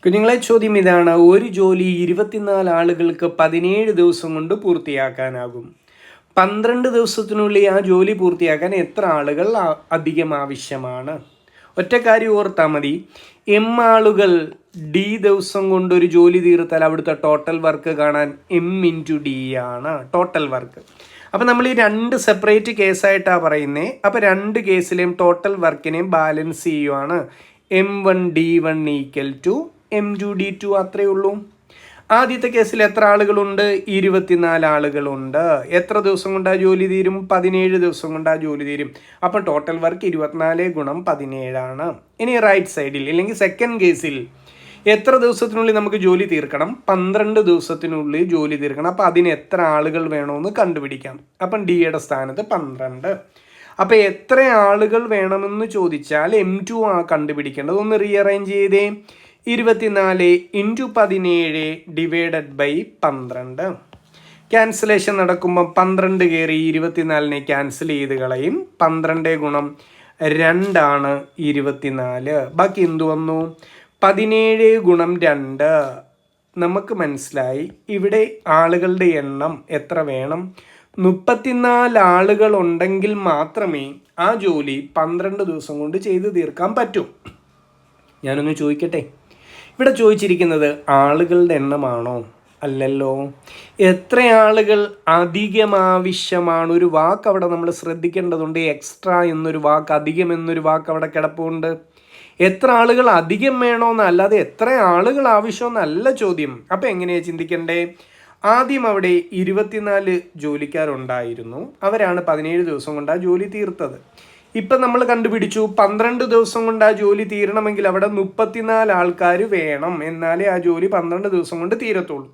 കുഞ്ഞുങ്ങളെ, ചോദ്യം ഇതാണ്: ഒരു ജോലി 24 ആളുകൾക്ക് 17 ദിവസം കൊണ്ട് പൂർത്തിയാക്കാനാകും. 12 ദിവസത്തിനുള്ളിൽ ആ ജോലി പൂർത്തിയാക്കാൻ എത്ര ആളുകൾ അധികം ആവശ്യമാണ്? ഒറ്റ കാര്യം ഓർത്താൽ മതി. ആളുകൾ ഡി ദിവസം കൊണ്ട് ഒരു ജോലി തീർത്താൽ അവിടുത്തെ ടോട്ടൽ വർക്ക് കാണാൻ M×D ആണ് ടോട്ടൽ വർക്ക്. അപ്പം നമ്മൾ ഈ 2 സെപ്പറേറ്റ് കേസായിട്ടാണ് പറയുന്നത്. അപ്പോൾ 2 കേസിലെയും ടോട്ടൽ വർക്കിനെയും ബാലൻസ് ചെയ്യുവാണ്. M1D1 = M2D2, അത്രയേ ഉള്ളൂ. ആദ്യത്തെ കേസിൽ എത്ര ആളുകളുണ്ട്? 24 ആളുകളുണ്ട്. എത്ര ദിവസം കൊണ്ട് ആ ജോലി തീരും? 17 ദിവസം കൊണ്ട് ആ ജോലി തീരും. അപ്പം ടോട്ടൽ വർക്ക് 24 × 17 ആണ്. ഇനി റൈറ്റ് സൈഡിൽ അല്ലെങ്കിൽ സെക്കൻഡ് കേസിൽ എത്ര ദിവസത്തിനുള്ളിൽ നമുക്ക് ജോലി തീർക്കണം? 12 ദിവസത്തിനുള്ളിൽ ജോലി തീർക്കണം. അപ്പം അതിന് എത്ര ആളുകൾ വേണമെന്ന് കണ്ടുപിടിക്കാം. അപ്പം ഡിയുടെ സ്ഥാനത്ത് 12. അപ്പം എത്ര ആളുകൾ വേണമെന്ന് ചോദിച്ചാൽ M2 കണ്ടുപിടിക്കേണ്ടത്. ഒന്ന് റീഅറേഞ്ച് ചെയ്തേ. 24 × 17 / 12. ക്യാൻസലേഷൻ നടക്കുമ്പോൾ 12 കയറി 24 ക്യാൻസൽ ചെയ്ത് കളയും. 12 × 2 ആണ് 24. ബാക്കി എന്തു വന്നു? 17 × 2. നമുക്ക് മനസ്സിലായി ഇവിടെ ആളുകളുടെ എണ്ണം എത്ര വേണം? 34 ആളുകൾ ഉണ്ടെങ്കിൽ മാത്രമേ ആ ജോലി 12 ദിവസം കൊണ്ട് ചെയ്ത് തീർക്കാൻ പറ്റൂ. ഞാനൊന്ന് ചോദിക്കട്ടെ, ഇവിടെ ചോദിച്ചിരിക്കുന്നത് ആളുകളുടെ എണ്ണമാണോ? അല്ലല്ലോ. എത്ര ആളുകൾ അധികം ആവശ്യമാണ്? ഒരു വാക്ക് അവിടെ നമ്മൾ ശ്രദ്ധിക്കേണ്ടതുണ്ട്. എക്സ്ട്രാ എന്നൊരു വാക്ക്, അധികം എന്നൊരു വാക്ക് അവിടെ കിടപ്പുണ്ട്. എത്ര ആളുകൾ അധികം വേണമെന്നല്ലാതെ എത്ര ആളുകൾ ആവശ്യമെന്നല്ല ചോദ്യം. അപ്പം എങ്ങനെയാണ് ചിന്തിക്കണ്ടേ? ആദ്യം അവിടെ 24 ജോലിക്കാരുണ്ടായിരുന്നു. അവരാണ് 17 ദിവസം കൊണ്ട് ആ ജോലി തീർത്തത്. ഇപ്പം നമ്മൾ കണ്ടുപിടിച്ചു 12 ദിവസം കൊണ്ട് ആ ജോലി തീരണമെങ്കിൽ അവിടെ 34 ആൾക്കാർ വേണം. എന്നാലേ ആ ജോലി 12 ദിവസം കൊണ്ട് തീരത്തുള്ളൂ.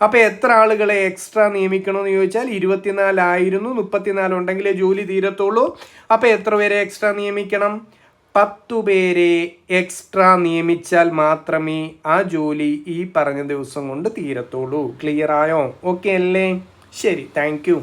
അപ്പോൾ എത്ര ആളുകളെ എക്സ്ട്രാ നിയമിക്കണമെന്ന് ചോദിച്ചാൽ 24 ആയിരുന്നു. 34 ഉണ്ടെങ്കിലേ ജോലി തീരത്തുള്ളൂ. അപ്പോൾ എത്ര പേരെ എക്സ്ട്രാ നിയമിക്കണം? 10 പേരെ എക്സ്ട്രാ നിയമിച്ചാൽ മാത്രമേ ആ ജോലി ഈ പറഞ്ഞ ദിവസം കൊണ്ട് തീരത്തുള്ളൂ. ക്ലിയർ ആയോ? ഓക്കെ അല്ലേ? ശരി, താങ്ക് യു.